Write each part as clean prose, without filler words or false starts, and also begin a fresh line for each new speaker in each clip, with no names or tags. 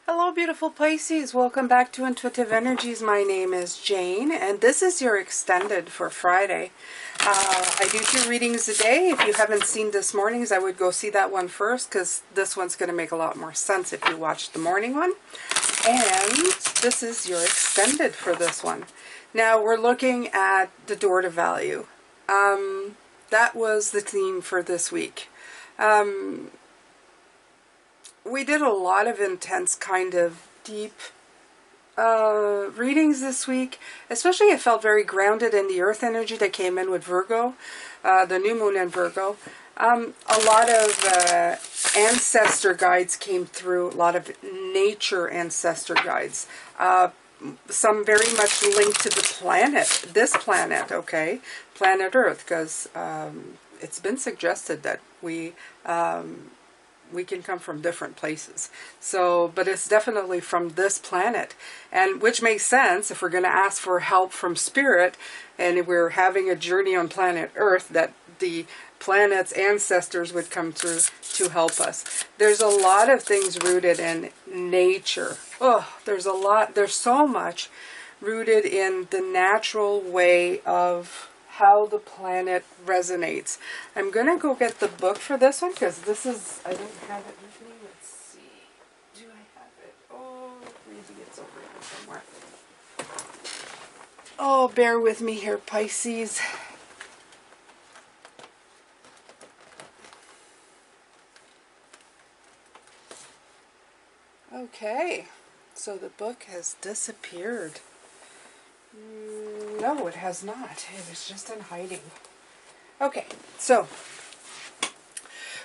Hello beautiful Pisces, welcome back to Intuitive Energies. My name is Jane and this is your extended for Friday. I do 2 readings a day. If you haven't seen this morning's, I would go see that one first because this one's going to make a lot more sense if you watch the morning one. And this is your extended for this one. Now we're looking at the door to value. That was the theme for this week. We did a lot of intense kind of deep readings this week. Especially it felt very grounded in the earth energy that came in with Virgo, the new moon in Virgo. A lot of ancestor guides came through, a lot of nature ancestor guides. Some very much linked to the planet, this planet, okay? Planet Earth, because it's been suggested that we can come from different places. So, but it's definitely from this planet, and which makes sense if we're going to ask for help from spirit and we're having a journey on planet Earth, that the planet's ancestors would come through to help us. There's a lot of things rooted in nature. Oh, there's so much rooted in the natural way of how the planet resonates. I'm going to go get the book for this one because this is, I don't have it with me. Let's see. Do I have it? Oh, maybe it's over here somewhere. Oh, bear with me here, Pisces. Okay, so the book has disappeared. No, it has not. It is just in hiding. Okay, so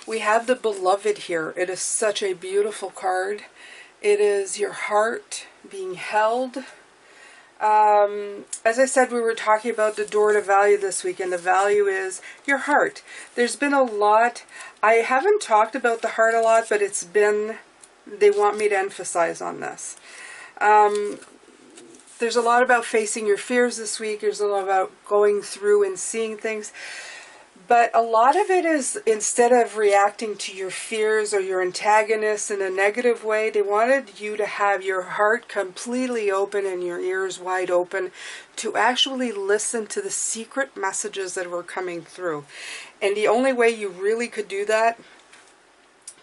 we have the Beloved here. It is such a beautiful card. It is your heart being held. As I said, we were talking about the door to value this week, and the value is your heart. There's been a lot. I haven't talked about the heart a lot, but it's been, they want me to emphasize on this. There's a lot about facing your fears this week. There's a lot about going through and seeing things. But a lot of it is, instead of reacting to your fears or your antagonists in a negative way, they wanted you to have your heart completely open and your ears wide open to actually listen to the secret messages that were coming through. And the only way you really could do that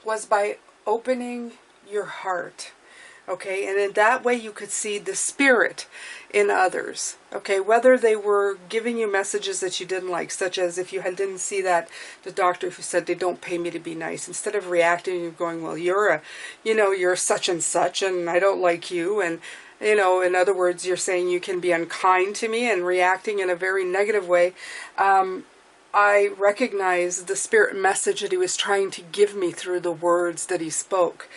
was by opening your heart. Okay, and in that way you could see the spirit in others. Okay, whether they were giving you messages that you didn't like, such as if you didn't see that, the doctor who said they don't pay me to be nice, instead of reacting, you're going, well, you're such and such, and I don't like you, and in other words, you're saying you can be unkind to me and reacting in a very negative way. I recognize the spirit message that he was trying to give me through the words that he spoke.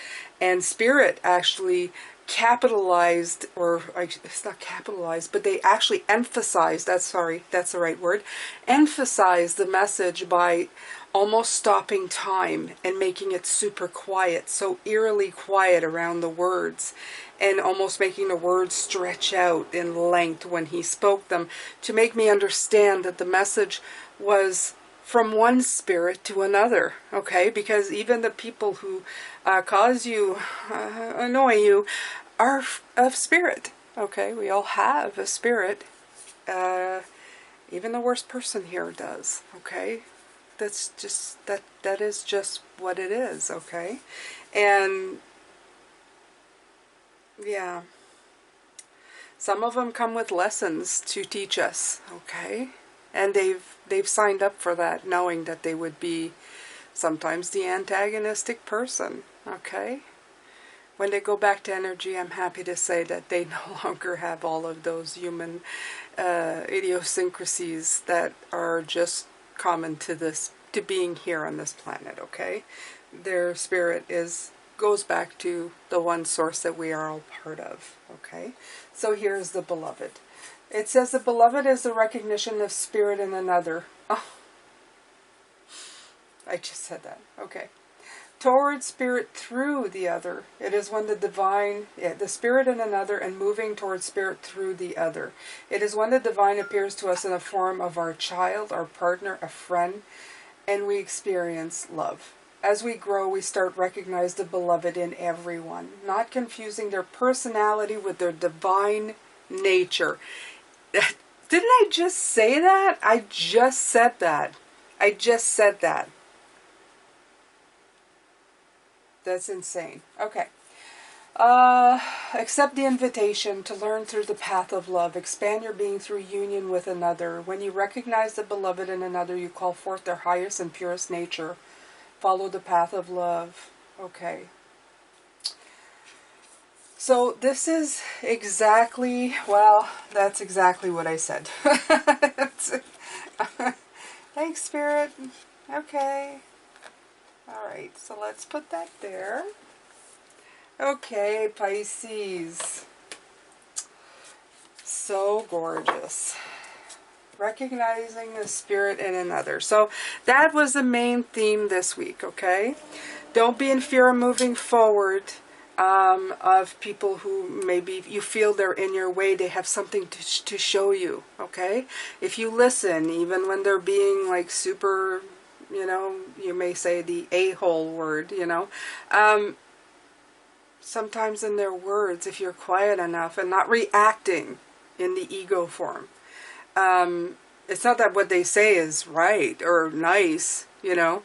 And spirit actually capitalized, or it's not capitalized, but they actually emphasized, that's the right word, emphasized the message by almost stopping time and making it super quiet, so eerily quiet around the words, and almost making the words stretch out in length when he spoke them, to make me understand that the message was from one spirit to another, okay? Because even the people who cause you, annoy you, are of spirit, okay? We all have a spirit. Even the worst person here does, okay? That's just, that is just what it is, okay? And, yeah. Some of them come with lessons to teach us, okay? And they've signed up for that, knowing that they would be sometimes the antagonistic person, okay? When they go back to energy, I'm happy to say that they no longer have all of those human idiosyncrasies that are just common to being here on this planet, okay? Their spirit goes back to the one source that we are all part of, okay? So here's the Beloved. It says the Beloved is the recognition of spirit in another. Oh, I just said that. Okay. Toward spirit through the other. It is when the spirit in another, and moving toward spirit through the other. It is when the divine appears to us in the form of our child, our partner, a friend, and we experience love. as we grow, we start recognize the beloved in everyone, not confusing their personality with their divine nature. Didn't I just say that? I just said that. I just said that. That's insane. Okay. Accept the invitation to learn through the path of love. Expand your being through union with another. When you recognize the beloved in another, you call forth their highest and purest nature. Follow the path of love. Okay. So this is exactly, well, that's exactly what I said. Thanks, Spirit. Okay. All right, so let's put that there. Okay, Pisces. So gorgeous. Recognizing the spirit in another. So that was the main theme this week, okay? Don't be in fear of moving forward of people who maybe you feel they're in your way. They have something to show you, okay? If you listen, even when they're being like super, you know, you may say the a-hole word, you know. Sometimes in their words, if you're quiet enough and not reacting in the ego form, it's not that what they say is right or nice, you know.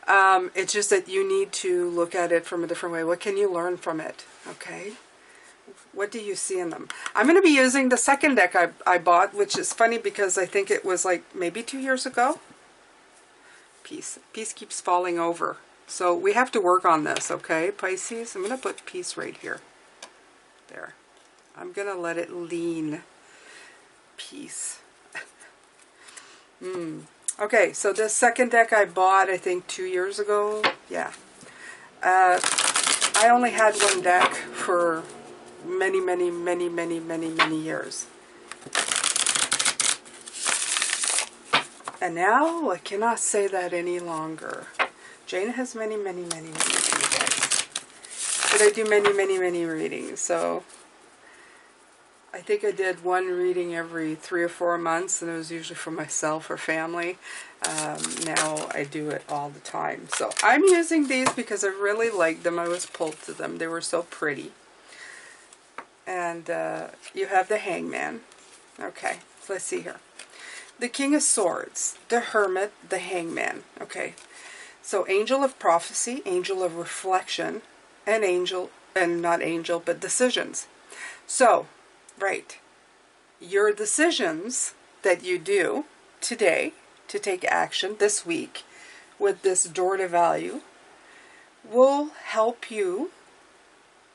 It's just that you need to look at it from a different way. What can you learn from it? Okay. What do you see in them? I'm going to be using the second deck I bought, which is funny because I think it was like maybe 2 years ago. Peace. Peace keeps falling over. So we have to work on this, okay, Pisces? I'm going to put peace right here. There. I'm going to let it lean. Peace. Okay, so this second deck I bought, I think 2 years ago. Yeah. I only had one deck for many years. And now I cannot say that any longer. Jane has many decks. But I do many readings, so I think I did one reading every 3 or 4 months, and it was usually for myself or family. Now I do it all the time. So I'm using these because I really like them. I was pulled to them. They were so pretty. And you have the Hangman. Okay, let's see here. The King of Swords, the Hermit, the Hangman. Okay, so Angel of Prophecy, Angel of Reflection, and Angel, and not Angel, but decisions. So, right, your decisions that you do today to take action this week with this door to value will help you.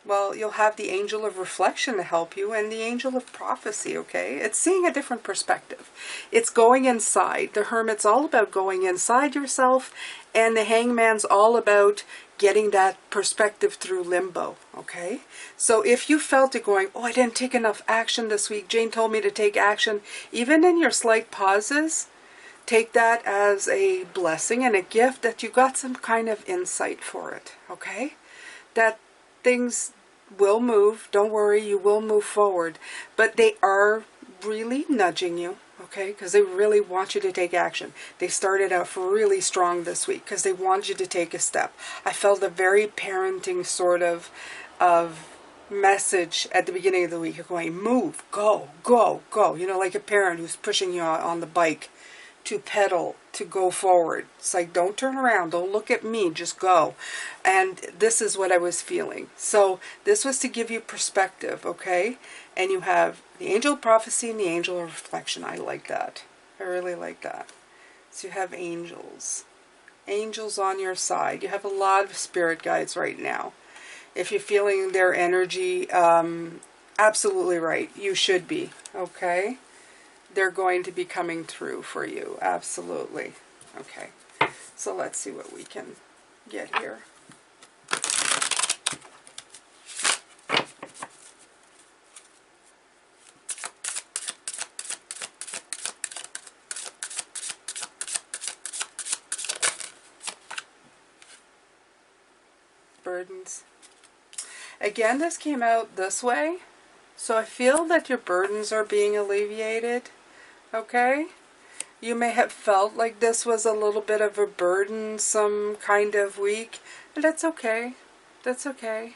Well, you'll have the Angel of Reflection to help you and the Angel of Prophecy, okay? It's seeing a different perspective. It's going inside. The Hermit's all about going inside yourself, and the Hangman's all about getting that perspective through limbo, okay? So if you felt it going, oh, I didn't take enough action this week, Jane told me to take action, even in your slight pauses, take that as a blessing and a gift that you got some kind of insight for it, okay? That things will move. Don't worry, you will move forward. But they are really nudging you, okay? Because they really want you to take action. They started out really strong this week because they want you to take a step. I felt a very parenting sort of message at the beginning of the week. You're going, move, go, go, go. You know, like a parent who's pushing you on the bike to pedal, to go forward. It's like, don't turn around, don't look at me, just go. And this is what I was feeling. So this was to give you perspective, okay? And you have the Angel of Prophecy and the Angel of Reflection. I like that. I really like that. So you have angels. Angels on your side. You have a lot of spirit guides right now. If you're feeling their energy, absolutely right. You should be, okay? They're going to be coming through for you. Absolutely. Okay. So let's see what we can get here. Burdens. Again, this came out this way. So I feel that your burdens are being alleviated. Okay? You may have felt like this was a little bit of a burdensome kind of week, and that's okay. That's okay.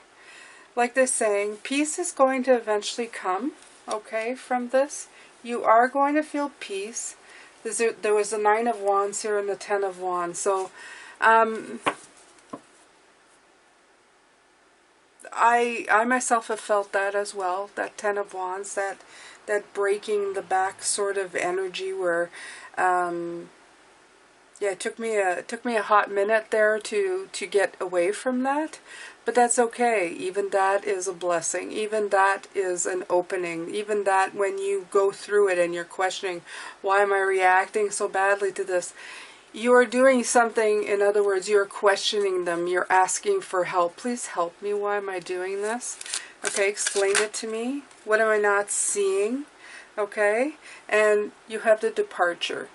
Like they're saying, peace is going to eventually come, okay, from this. You are going to feel peace. There was the Nine of Wands here and the Ten of Wands. So, I myself have felt that as well, that Ten of Wands, that breaking the back sort of energy where, yeah, it took me a hot minute there to get away from that, but that's okay. Even that is a blessing. Even that is an opening. Even that, when you go through it and you're questioning, why am I reacting so badly to this? You are doing something. In other words, you're questioning them. You're asking for help. Please help me. Why am I doing this? Okay, explain it to me. What am I not seeing? Okay, and you have the departure.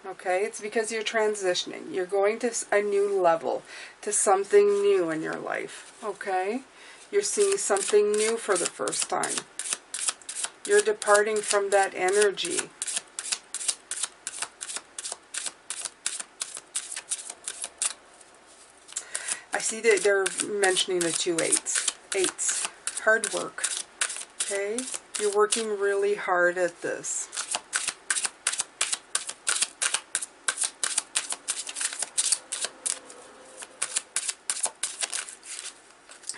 Okay, it's because you're transitioning. You're going to a new level, to something new in your life. Okay, you're seeing something new for the first time. You're departing from that energy. I see that they're mentioning the two eights. Eights. Hard work. Okay, you're working really hard at this.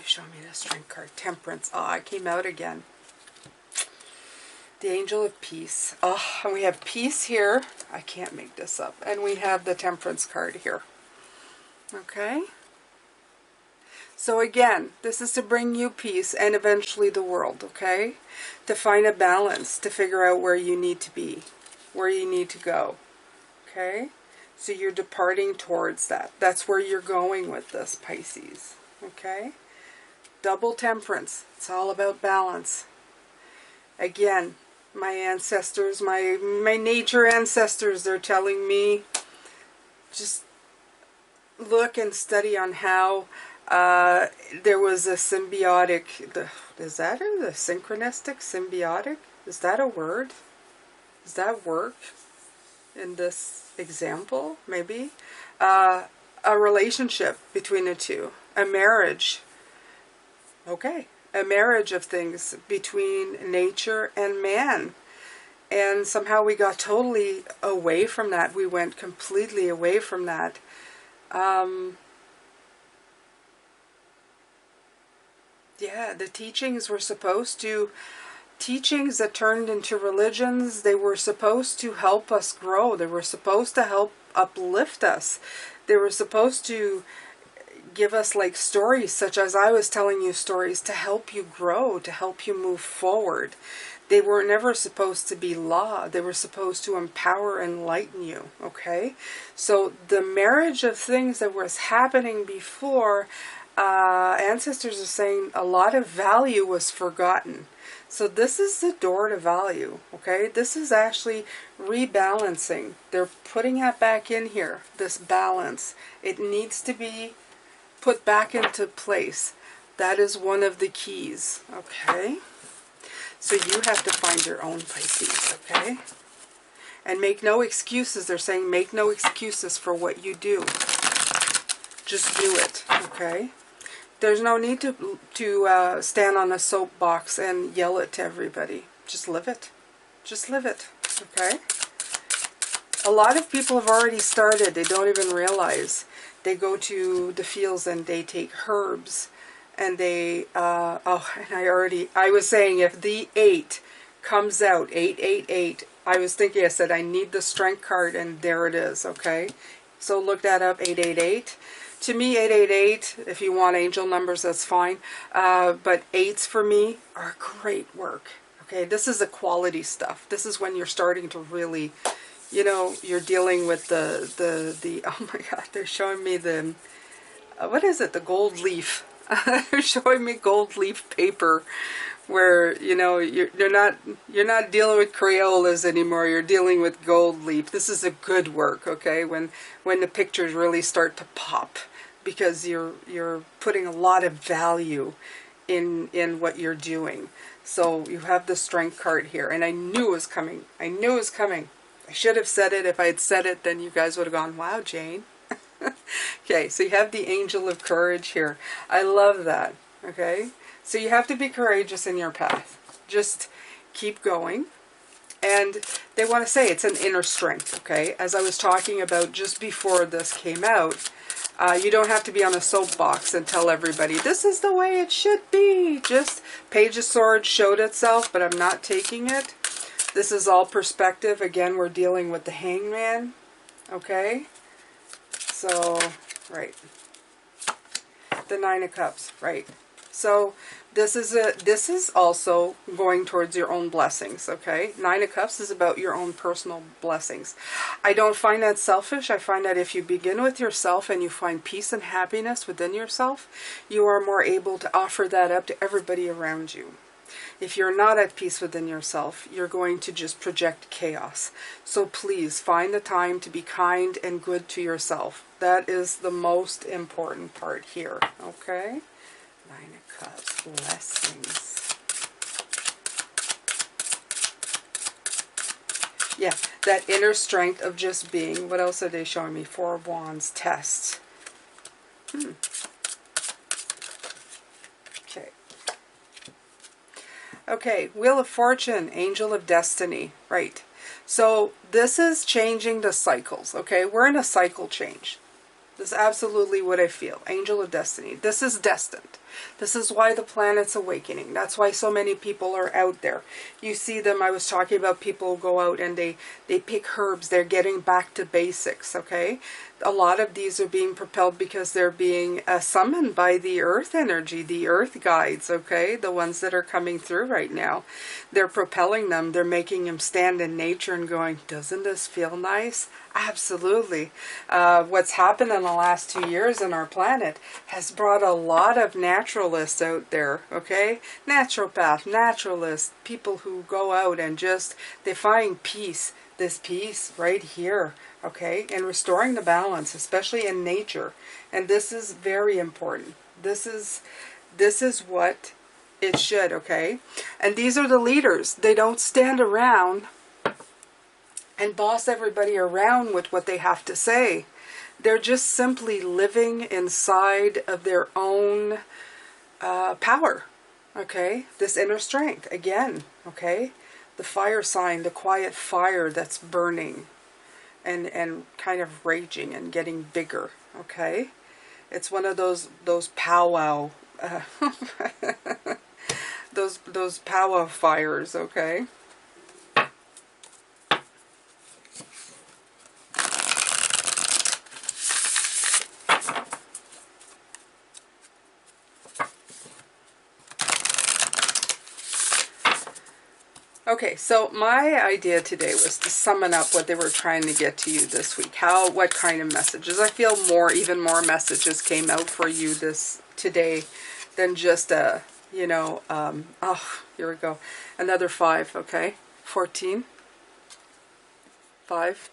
Show me the Strength card. Temperance. Ah, it came out again. The Angel of Peace. Oh, and we have peace here. I can't make this up. And we have the Temperance card here. Okay. So again, this is to bring you peace and eventually the world, okay? To find a balance, to figure out where you need to be, where you need to go, okay? So you're departing towards that. That's where you're going with this, Pisces, okay? Double Temperance. It's all about balance. Again, my ancestors, my nature ancestors, they're telling me, just look and study on how there was a symbiotic, is that a synchronistic, symbiotic? Is that a word? Does that work in this example? Maybe. A relationship between the two. A marriage. Okay. A marriage of things between nature and man. And somehow we got totally away from that. We went completely away from that. Yeah, the teachings were supposed to, teachings that turned into religions, they were supposed to help us grow. They were supposed to help uplift us. They were supposed to give us like stories, such as I was telling you stories, to help you grow, to help you move forward. They were never supposed to be law. They were supposed to empower and enlighten you, okay? So the marriage of things that was happening before, ancestors are saying a lot of value was forgotten. So this is the door to value, okay? This is actually rebalancing. They're putting that back in here, this balance. It needs to be put back into place. That is one of the keys, okay? So you have to find your own, Pisces, okay? And make no excuses. They're saying make no excuses for what you do. Just do it, okay? There's no need to stand on a soapbox and yell it to everybody. Just live it. Just live it, okay? A lot of people have already started. They don't even realize. They go to the fields and they take herbs. And they, oh, and I was saying if the 8 comes out, 888, I was thinking, I said, I need the Strength card, and there it is, okay? So look that up, 888. To me, 888, if you want angel numbers, that's fine. But 8s for me are great work, okay? This is the quality stuff. This is when you're starting to really, you know, you're dealing with the oh my God, they're showing me the, what is it, the gold leaf. They're showing me gold leaf paper, where you know you're not dealing with Crayolas anymore. You're dealing with gold leaf. This is a good work, okay? When the pictures really start to pop, because you're putting a lot of value in what you're doing. So you have the Strength card here, and I knew it was coming. I knew it was coming. I should have said it. If I had said it, then you guys would have gone, wow, Jane. Okay, so you have the angel of courage here. I love that. Okay, so you have to be courageous in your path. Just keep going. And they want to say it's an inner strength, okay? As I was talking about just before this came out, you don't have to be on a soapbox and tell everybody, this is the way it should be. Just Page of Swords showed itself, but I'm not taking it. This is all perspective. Again, we're dealing with the Hangman, okay? So, right. The Nine of Cups, right. So this is also going towards your own blessings, okay? Nine of Cups is about your own personal blessings. I don't find that selfish. I find that if you begin with yourself and you find peace and happiness within yourself, you are more able to offer that up to everybody around you. If you're not at peace within yourself, you're going to just project chaos. So please find the time to be kind and good to yourself. That is the most important part here, okay? Nine of Cups, blessings. Yeah, that inner strength of just being. What else are they showing me? Four of Wands, test. Okay. Okay, Wheel of Fortune, Angel of Destiny. Right. So this is changing the cycles, okay? We're in a cycle change. This is absolutely what I feel. Angel of Destiny. This is destined. This is why the planet's awakening. That's why so many people are out there. You see them, I was talking about people who go out and they pick herbs. They're getting back to basics, okay? A lot of these are being propelled because they're being summoned by the earth energy, the earth guides, okay? The ones that are coming through right now. They're propelling them. They're making them stand in nature and going, doesn't this feel nice? Absolutely. What's happened in the last 2 years on our planet has brought a lot of naturalists out there, okay? Naturopath, naturalists, people who go out and just, they find peace, this peace right here, okay? And restoring the balance, especially in nature. And this is very important. This is what it should, okay? And these are the leaders. They don't stand around and boss everybody around with what they have to say. They're just simply living inside of their own power, okay? This inner strength, again, okay? The fire sign, the quiet fire that's burning and kind of raging and getting bigger, okay? It's one of those powwow, those powwow fires, okay? Okay, so my idea today was to summon up what they were trying to get to you this week. What kind of messages? I feel even more messages came out for you today than just oh, here we go. Another 5, okay? 14. 5.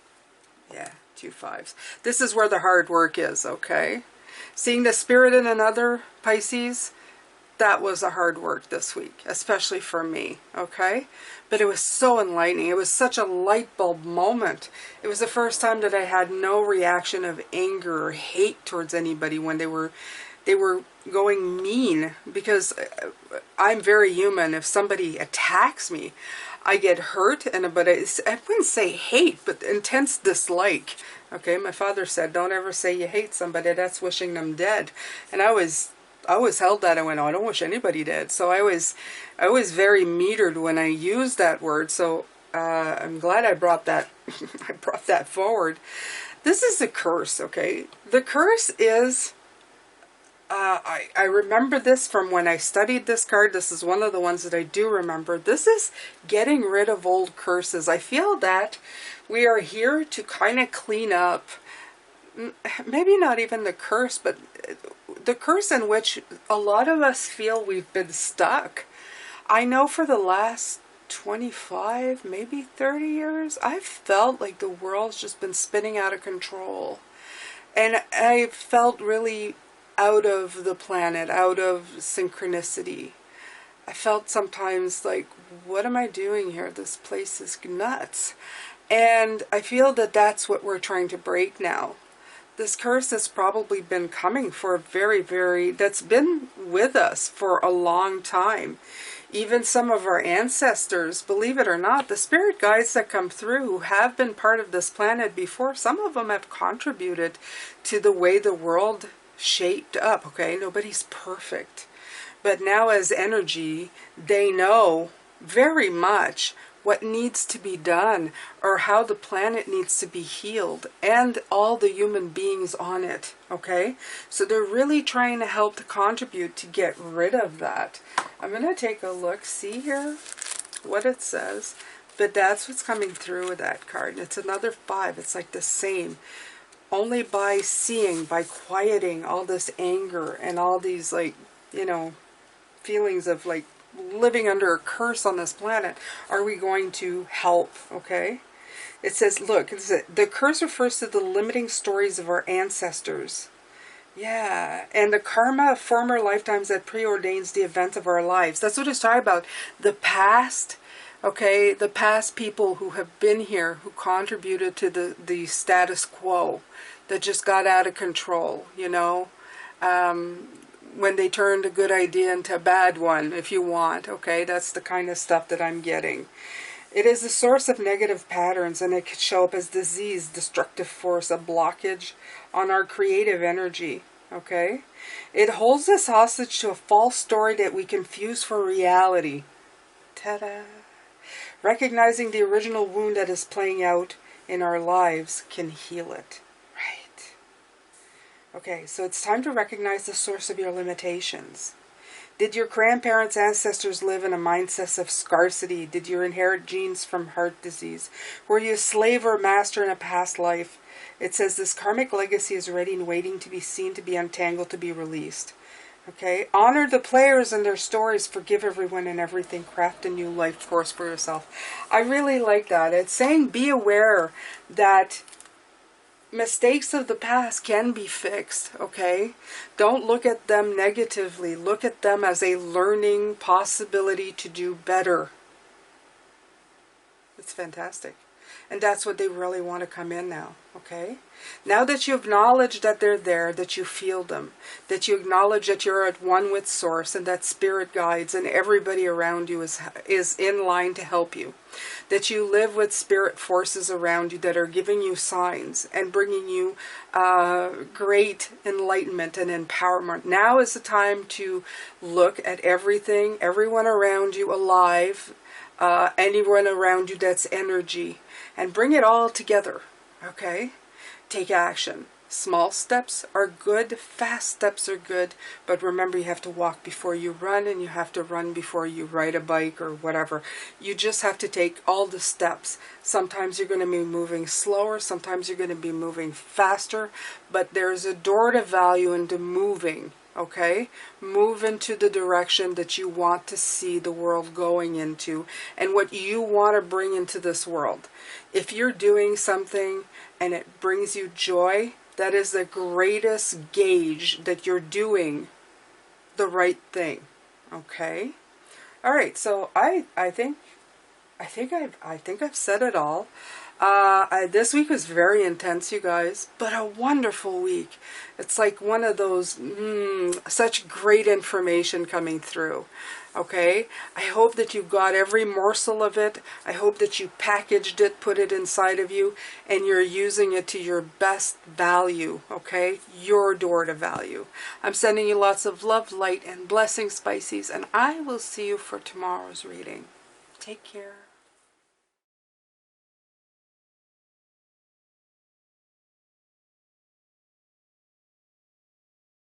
Yeah, 2 5s. This is where the hard work is, okay? Seeing the spirit in another, Pisces, that was a hard work this week, especially for me, okay? But it was so enlightening. It was such a light bulb moment. It was the first time that I had no reaction of anger or hate towards anybody when they were going mean, because I'm very human. If somebody attacks me, I get hurt, but I wouldn't say hate, but intense dislike. Okay, my father said, don't ever say you hate somebody, that's wishing them dead. And I always held that. I went, oh, I don't wish anybody dead. So I was very metered when I used that word. So I'm glad I brought that I brought that forward. This is a curse, okay? The curse is I remember this from when I studied this card. This is one of the ones that I do remember. This is getting rid of old curses. I feel that we are here to kind of clean up, maybe not even the curse, but the curse in which a lot of us feel we've been stuck. I know for the last 25, maybe 30 years, I've felt like the world's just been spinning out of control. And I felt really out of the planet, out of synchronicity. I felt sometimes like, what am I doing here? This place is nuts. And I feel that that's what we're trying to break now. This curse has probably been coming for a that's been with us for a long time. Even some of our ancestors, believe it or not, the spirit guides that come through who have been part of this planet before, some of them have contributed to the way the world shaped up, okay? Nobody's perfect. But now as energy, they know very much what needs to be done or how the planet needs to be healed and all the human beings on it, okay? So they're really trying to help to contribute to get rid of that. I'm going to take a look, see here what it says, but that's what's coming through with that card. And it's another 5. It's like the same. Only by seeing, by quieting all this anger and all these, like, you know, feelings of like living under a curse on this planet, are we going to help, okay? It says, look, the curse refers to the limiting stories of our ancestors. Yeah, and the karma of former lifetimes that preordains the event of our lives. That's what it's talking about. The past, okay, the past people who have been here, who contributed to the status quo that just got out of control, you know? When they turned a good idea into a bad one, if you want, okay? That's the kind of stuff that I'm getting. It is the source of negative patterns, and it could show up as disease, destructive force, a blockage on our creative energy, okay? It holds us hostage to a false story that we confuse for reality. Ta-da! Recognizing the original wound that is playing out in our lives can heal it. Okay, so it's time to recognize the source of your limitations. Did your grandparents' ancestors live in a mindset of scarcity? Did you inherit genes from heart disease? Were you a slave or master in a past life? It says this karmic legacy is ready and waiting to be seen, to be untangled, to be released. Okay, honor the players and their stories. Forgive everyone and everything. Craft a new life course for yourself. I really like that. It's saying be aware that mistakes of the past can be fixed, okay? Don't look at them negatively. Look at them as a learning possibility to do better. It's fantastic. And that's what they really want to come in now, okay? Now that you acknowledge that they're there, that you feel them, that you acknowledge that you're at one with Source and that spirit guides and everybody around you is in line to help you, that you live with spirit forces around you that are giving you signs and bringing you great enlightenment and empowerment. Now is the time to look at everything, everyone around you alive, anyone around you that's energy, and bring it all together, okay? Take action. Small steps are good, fast steps are good, but remember you have to walk before you run, and you have to run before you ride a bike or whatever. You just have to take all the steps. Sometimes you're going to be moving slower, sometimes you're going to be moving faster, but there's a door to value into moving. Okay, move into the direction that you want to see the world going into and what you want to bring into this world. If you're doing something and it brings you joy, that is the greatest gauge that you're doing the right thing. Okay? All right, so I think I've said it all. This week was very intense, you guys, but a wonderful week. It's like one of those, such great information coming through. Okay? I hope that you got every morsel of it. I hope that you packaged it, put it inside of you, and you're using it to your best value. Okay? Your door to value. I'm sending you lots of love, light, and blessings, Pisces, and I will see you for tomorrow's reading. Take care.